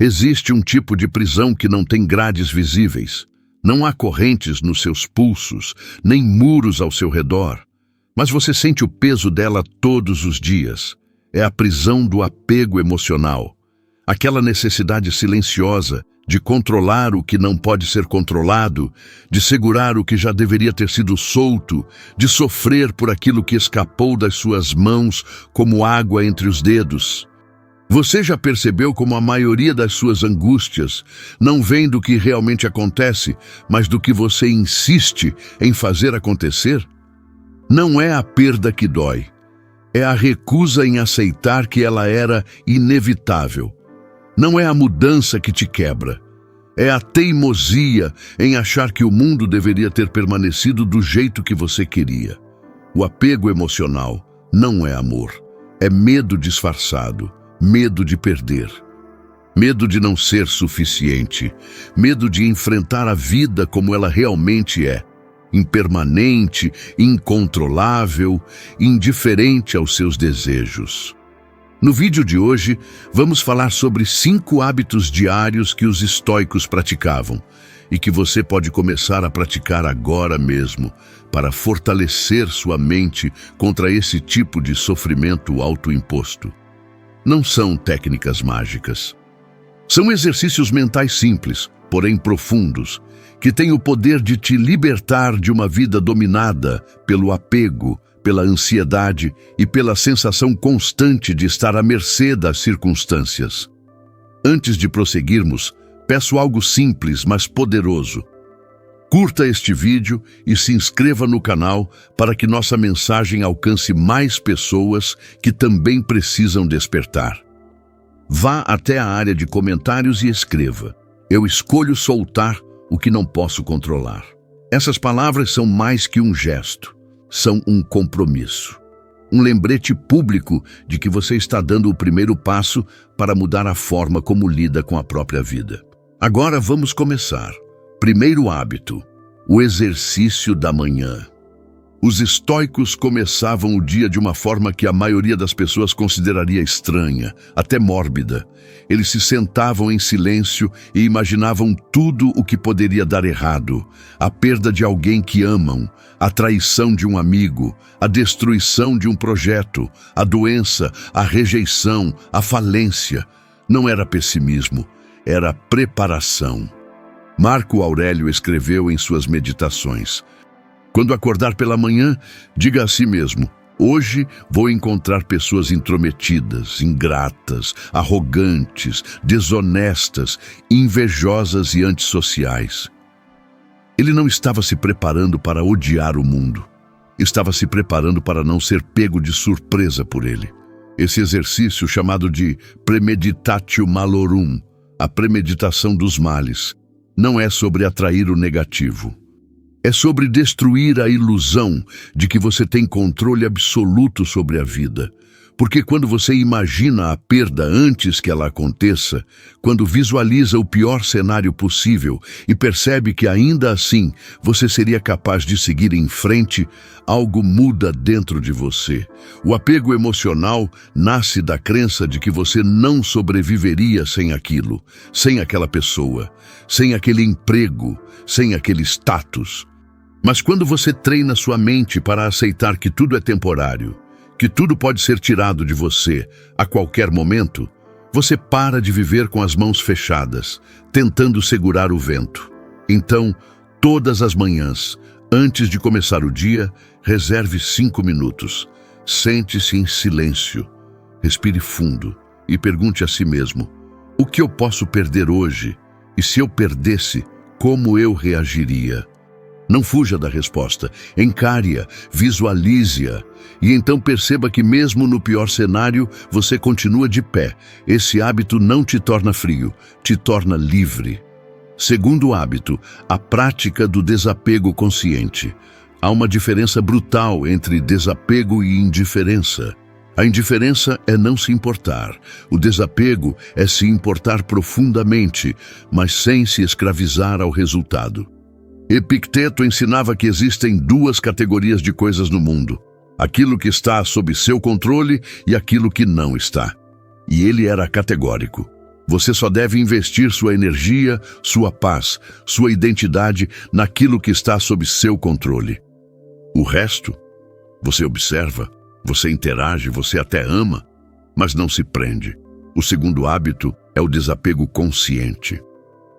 Existe um tipo de prisão que não tem grades visíveis. Não há correntes nos seus pulsos, nem muros ao seu redor. Mas você sente o peso dela todos os dias. É a prisão do apego emocional. Aquela necessidade silenciosa de controlar o que não pode ser controlado, de segurar o que já deveria ter sido solto, de sofrer por aquilo que escapou das suas mãos como água entre os dedos. Você já percebeu como a maioria das suas angústias não vem do que realmente acontece, mas do que você insiste em fazer acontecer? Não é a perda que dói, é a recusa em aceitar que ela era inevitável. Não é a mudança que te quebra, é a teimosia em achar que o mundo deveria ter permanecido do jeito que você queria. O apego emocional não é amor, é medo disfarçado. Medo de perder, medo de não ser suficiente, medo de enfrentar a vida como ela realmente é, impermanente, incontrolável, indiferente aos seus desejos. No vídeo de hoje, vamos falar sobre 5 hábitos diários que os estoicos praticavam e que você pode começar a praticar agora mesmo para fortalecer sua mente contra esse tipo de sofrimento autoimposto. Não são técnicas mágicas. São exercícios mentais simples, porém profundos, que têm o poder de te libertar de uma vida dominada pelo apego, pela ansiedade e pela sensação constante de estar à mercê das circunstâncias. Antes de prosseguirmos, peço algo simples, mas poderoso. Curta este vídeo e se inscreva no canal para que nossa mensagem alcance mais pessoas que também precisam despertar. Vá até a área de comentários e escreva: "Eu escolho soltar o que não posso controlar." Essas palavras são mais que um gesto, são um compromisso. Um lembrete público de que você está dando o primeiro passo para mudar a forma como lida com a própria vida. Agora vamos começar. Primeiro hábito, o exercício da manhã. Os estoicos começavam o dia de uma forma que a maioria das pessoas consideraria estranha, até mórbida. Eles se sentavam em silêncio e imaginavam tudo o que poderia dar errado: a perda de alguém que amam, a traição de um amigo, a destruição de um projeto, a doença, a rejeição, a falência. Não era pessimismo, era preparação. Marco Aurélio escreveu em suas meditações: "Quando acordar pela manhã, diga a si mesmo: hoje vou encontrar pessoas intrometidas, ingratas, arrogantes, desonestas, invejosas e antissociais." Ele não estava se preparando para odiar o mundo. Estava se preparando para não ser pego de surpresa por ele. Esse exercício, chamado de premeditatio malorum, a premeditação dos males, não é sobre atrair o negativo. É sobre destruir a ilusão de que você tem controle absoluto sobre a vida. Porque quando você imagina a perda antes que ela aconteça, quando visualiza o pior cenário possível e percebe que ainda assim você seria capaz de seguir em frente, algo muda dentro de você. O apego emocional nasce da crença de que você não sobreviveria sem aquilo, sem aquela pessoa, sem aquele emprego, sem aquele status. Mas quando você treina sua mente para aceitar que tudo é temporário, que tudo pode ser tirado de você a qualquer momento, você para de viver com as mãos fechadas, tentando segurar o vento. Então, todas as manhãs, antes de começar o dia, reserve 5 minutos. Sente-se em silêncio, respire fundo e pergunte a si mesmo: o que eu posso perder hoje? E se eu perdesse, como eu reagiria? Não fuja da resposta, encare-a, visualize-a, e então perceba que mesmo no pior cenário, você continua de pé. Esse hábito não te torna frio, te torna livre. Segundo hábito, a prática do desapego consciente. Há uma diferença brutal entre desapego e indiferença. A indiferença é não se importar. O desapego é se importar profundamente, mas sem se escravizar ao resultado. Epicteto ensinava que existem 2 categorias de coisas no mundo: aquilo que está sob seu controle e aquilo que não está. E ele era categórico. Você só deve investir sua energia, sua paz, sua identidade naquilo que está sob seu controle. O resto, você observa, você interage, você até ama, mas não se prende. O segundo hábito é o desapego consciente.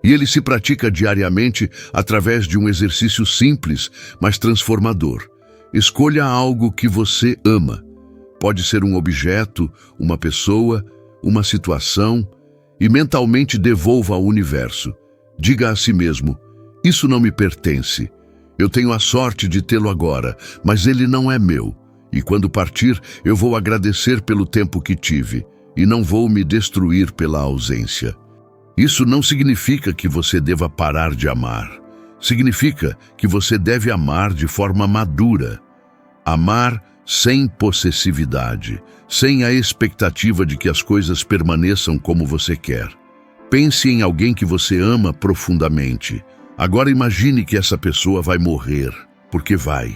E ele se pratica diariamente através de um exercício simples, mas transformador. Escolha algo que você ama. Pode ser um objeto, uma pessoa, uma situação, e mentalmente devolva ao universo. Diga a si mesmo: isso não me pertence. Eu tenho a sorte de tê-lo agora, mas ele não é meu. E quando partir, eu vou agradecer pelo tempo que tive, e não vou me destruir pela ausência. Isso não significa que você deva parar de amar. Significa que você deve amar de forma madura. Amar sem possessividade, sem a expectativa de que as coisas permaneçam como você quer. Pense em alguém que você ama profundamente. Agora imagine que essa pessoa vai morrer, porque vai.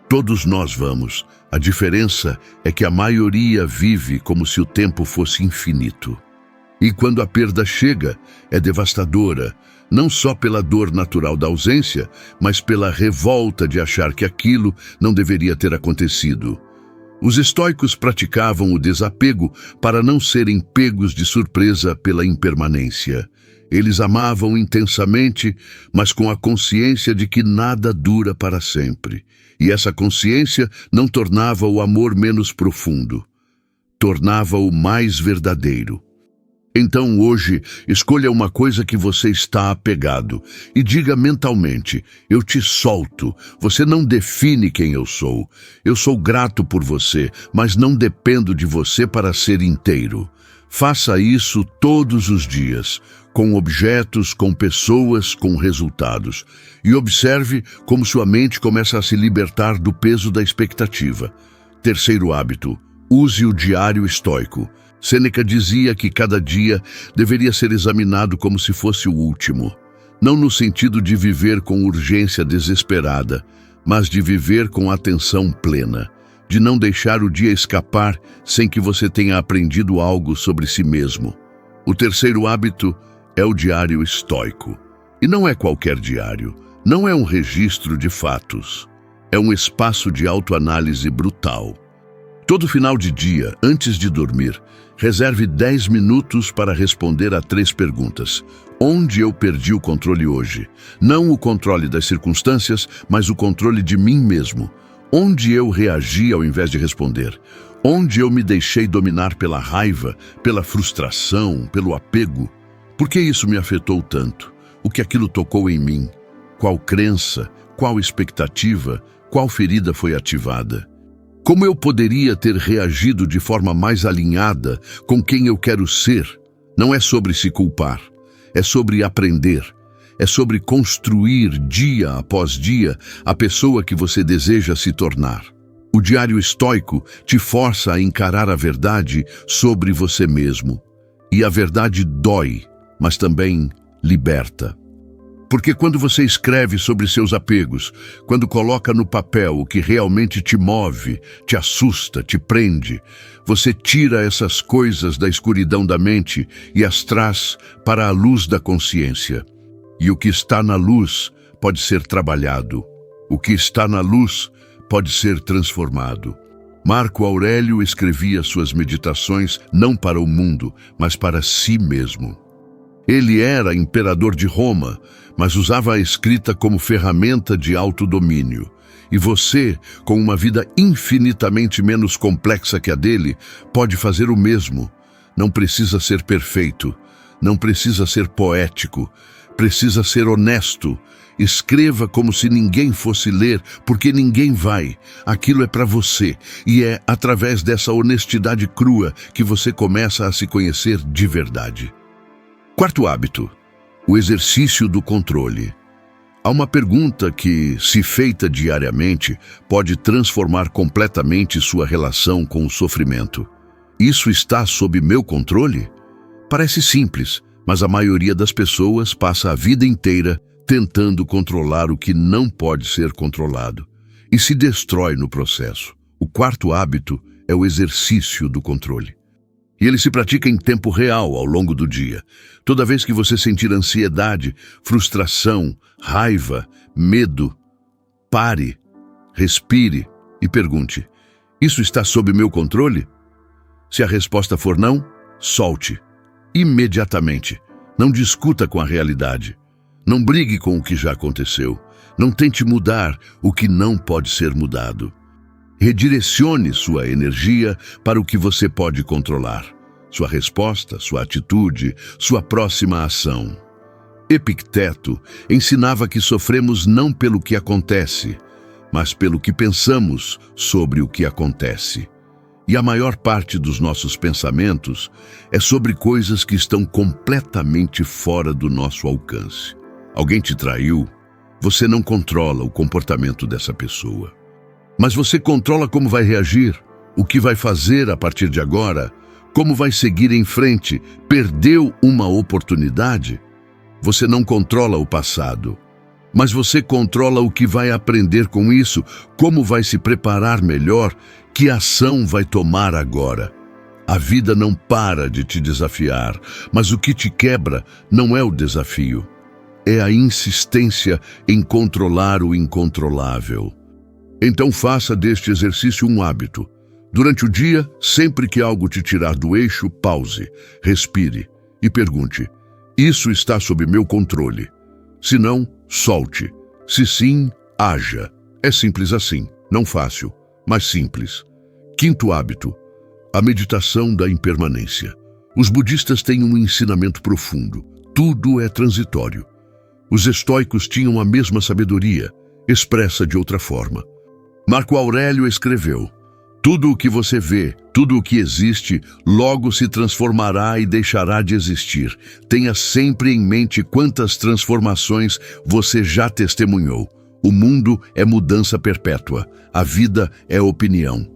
Todos nós vamos. A diferença é que a maioria vive como se o tempo fosse infinito. E quando a perda chega, é devastadora, não só pela dor natural da ausência, mas pela revolta de achar que aquilo não deveria ter acontecido. Os estoicos praticavam o desapego para não serem pegos de surpresa pela impermanência. Eles amavam intensamente, mas com a consciência de que nada dura para sempre. E essa consciência não tornava o amor menos profundo, tornava-o mais verdadeiro. Então hoje, escolha uma coisa que você está apegado e diga mentalmente: eu te solto, você não define quem eu sou. Eu sou grato por você, mas não dependo de você para ser inteiro. Faça isso todos os dias, com objetos, com pessoas, com resultados. E observe como sua mente começa a se libertar do peso da expectativa. Terceiro hábito: use o diário estoico. Sêneca dizia que cada dia deveria ser examinado como se fosse o último. Não no sentido de viver com urgência desesperada, mas de viver com atenção plena, de não deixar o dia escapar sem que você tenha aprendido algo sobre si mesmo. O terceiro hábito é o diário estoico. E não é qualquer diário, não é um registro de fatos. É um espaço de autoanálise brutal. Todo final de dia, antes de dormir, reserve 10 minutos para responder a 3 perguntas. Onde eu perdi o controle hoje? Não o controle das circunstâncias, mas o controle de mim mesmo. Onde eu reagi ao invés de responder? Onde eu me deixei dominar pela raiva, pela frustração, pelo apego? Por que isso me afetou tanto? O que aquilo tocou em mim? Qual crença? Qual expectativa? Qual ferida foi ativada? Como eu poderia ter reagido de forma mais alinhada com quem eu quero ser? Não é sobre se culpar, é sobre aprender, é sobre construir dia após dia a pessoa que você deseja se tornar. O diário estoico te força a encarar a verdade sobre você mesmo. E a verdade dói, mas também liberta. Porque quando você escreve sobre seus apegos, quando coloca no papel o que realmente te move, te assusta, te prende, você tira essas coisas da escuridão da mente e as traz para a luz da consciência. E o que está na luz pode ser trabalhado. O que está na luz pode ser transformado. Marco Aurélio escrevia suas meditações não para o mundo, mas para si mesmo. Ele era imperador de Roma, mas usava a escrita como ferramenta de autodomínio. E você, com uma vida infinitamente menos complexa que a dele, pode fazer o mesmo. Não precisa ser perfeito, não precisa ser poético, precisa ser honesto. Escreva como se ninguém fosse ler, porque ninguém vai. Aquilo é para você, e é através dessa honestidade crua que você começa a se conhecer de verdade. Quarto hábito: o exercício do controle. Há uma pergunta que, se feita diariamente, pode transformar completamente sua relação com o sofrimento. Isso está sob meu controle? Parece simples, mas a maioria das pessoas passa a vida inteira tentando controlar o que não pode ser controlado e se destrói no processo. O quarto hábito é o exercício do controle. E ele se pratica em tempo real ao longo do dia. Toda vez que você sentir ansiedade, frustração, raiva, medo, pare, respire e pergunte: isso está sob meu controle? Se a resposta for não, solte. Imediatamente. Não discuta com a realidade. Não brigue com o que já aconteceu. Não tente mudar o que não pode ser mudado. Redirecione sua energia para o que você pode controlar. Sua resposta, sua atitude, sua próxima ação. Epicteto ensinava que sofremos não pelo que acontece, mas pelo que pensamos sobre o que acontece. E a maior parte dos nossos pensamentos é sobre coisas que estão completamente fora do nosso alcance. Alguém te traiu, você não controla o comportamento dessa pessoa. Mas você controla como vai reagir, o que vai fazer a partir de agora, como vai seguir em frente. Perdeu uma oportunidade? Você não controla o passado, mas você controla o que vai aprender com isso, como vai se preparar melhor, que ação vai tomar agora. A vida não para de te desafiar, mas o que te quebra não é o desafio, é a insistência em controlar o incontrolável. Então faça deste exercício um hábito. Durante o dia, sempre que algo te tirar do eixo, pause, respire e pergunte: isso está sob meu controle? Se não, solte. Se sim, haja. É simples assim, não fácil, mas simples. Quinto hábito: a meditação da impermanência. Os budistas têm um ensinamento profundo. Tudo é transitório. Os estoicos tinham a mesma sabedoria, expressa de outra forma. Marco Aurélio escreveu: tudo o que você vê, tudo o que existe, logo se transformará e deixará de existir. Tenha sempre em mente quantas transformações você já testemunhou. O mundo é mudança perpétua. A vida é opinião.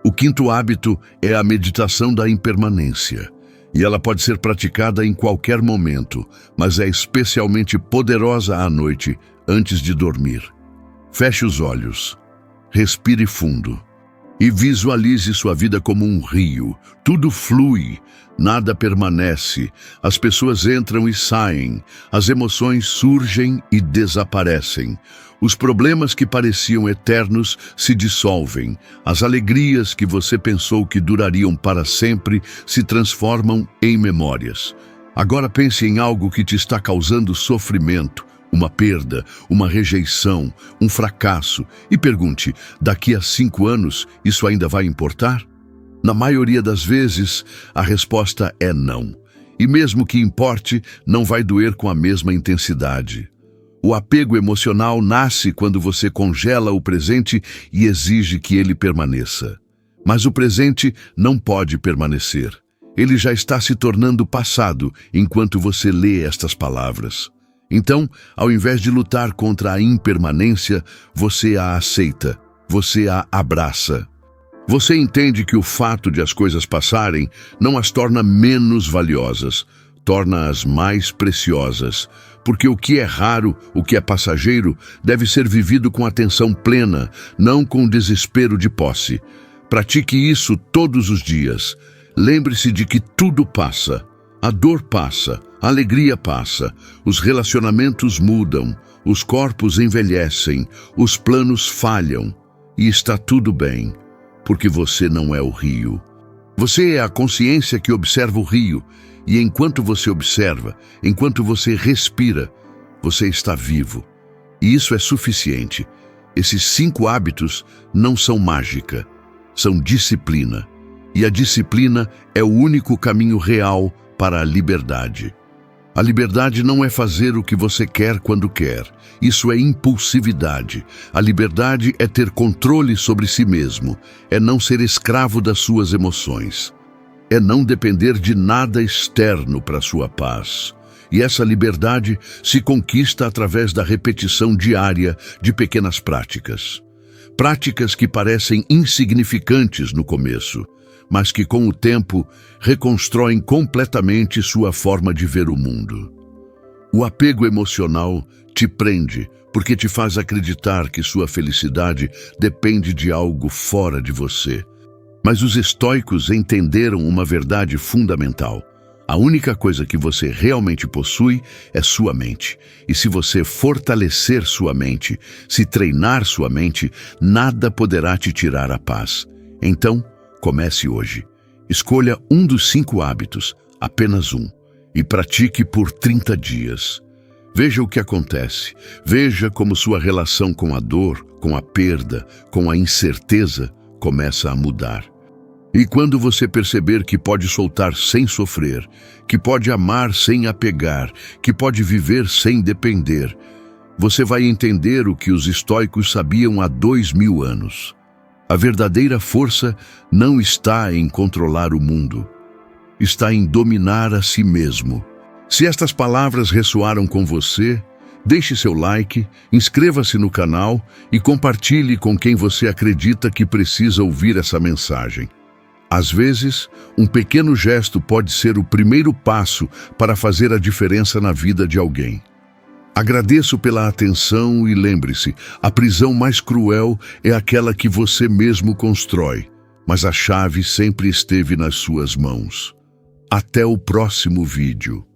O quinto hábito é a meditação da impermanência. E ela pode ser praticada em qualquer momento, mas é especialmente poderosa à noite, antes de dormir. Feche os olhos. Respire fundo. E visualize sua vida como um rio. Tudo flui, nada permanece. As pessoas entram e saem. As emoções surgem e desaparecem. Os problemas que pareciam eternos se dissolvem. As alegrias que você pensou que durariam para sempre se transformam em memórias. Agora pense em algo que te está causando sofrimento. Uma perda, uma rejeição, um fracasso, e pergunte: daqui a 5 anos isso ainda vai importar? Na maioria das vezes, a resposta é não. E mesmo que importe, não vai doer com a mesma intensidade. O apego emocional nasce quando você congela o presente e exige que ele permaneça. Mas o presente não pode permanecer. Ele já está se tornando passado enquanto você lê estas palavras. Então, ao invés de lutar contra a impermanência, você a aceita, você a abraça. Você entende que o fato de as coisas passarem não as torna menos valiosas, torna-as mais preciosas, porque o que é raro, o que é passageiro, deve ser vivido com atenção plena, não com desespero de posse. Pratique isso todos os dias. Lembre-se de que tudo passa. A dor passa, a alegria passa, os relacionamentos mudam, os corpos envelhecem, os planos falham, e está tudo bem, porque você não é o rio. Você é a consciência que observa o rio, e enquanto você observa, enquanto você respira, você está vivo. E isso é suficiente. Esses 5 hábitos não são mágica, são disciplina. E a disciplina é o único caminho real para a liberdade. A liberdade não é fazer o que você quer quando quer. Isso é impulsividade. A liberdade é ter controle sobre si mesmo. É não ser escravo das suas emoções. É não depender de nada externo para sua paz. E essa liberdade se conquista através da repetição diária de pequenas práticas. Práticas que parecem insignificantes no começo, mas que com o tempo reconstroem completamente sua forma de ver o mundo. O apego emocional te prende porque te faz acreditar que sua felicidade depende de algo fora de você. Mas os estoicos entenderam uma verdade fundamental. A única coisa que você realmente possui é sua mente. E se você fortalecer sua mente, se treinar sua mente, nada poderá te tirar a paz. Então, comece hoje. Escolha um dos 5 hábitos, apenas um, e pratique por 30 dias. Veja o que acontece. Veja como sua relação com a dor, com a perda, com a incerteza começa a mudar. E quando você perceber que pode soltar sem sofrer, que pode amar sem apegar, que pode viver sem depender, você vai entender o que os estoicos sabiam há 2000 anos. A verdadeira força não está em controlar o mundo, está em dominar a si mesmo. Se estas palavras ressoaram com você, deixe seu like, inscreva-se no canal e compartilhe com quem você acredita que precisa ouvir essa mensagem. Às vezes, um pequeno gesto pode ser o primeiro passo para fazer a diferença na vida de alguém. Agradeço pela atenção e lembre-se, a prisão mais cruel é aquela que você mesmo constrói, mas a chave sempre esteve nas suas mãos. Até o próximo vídeo.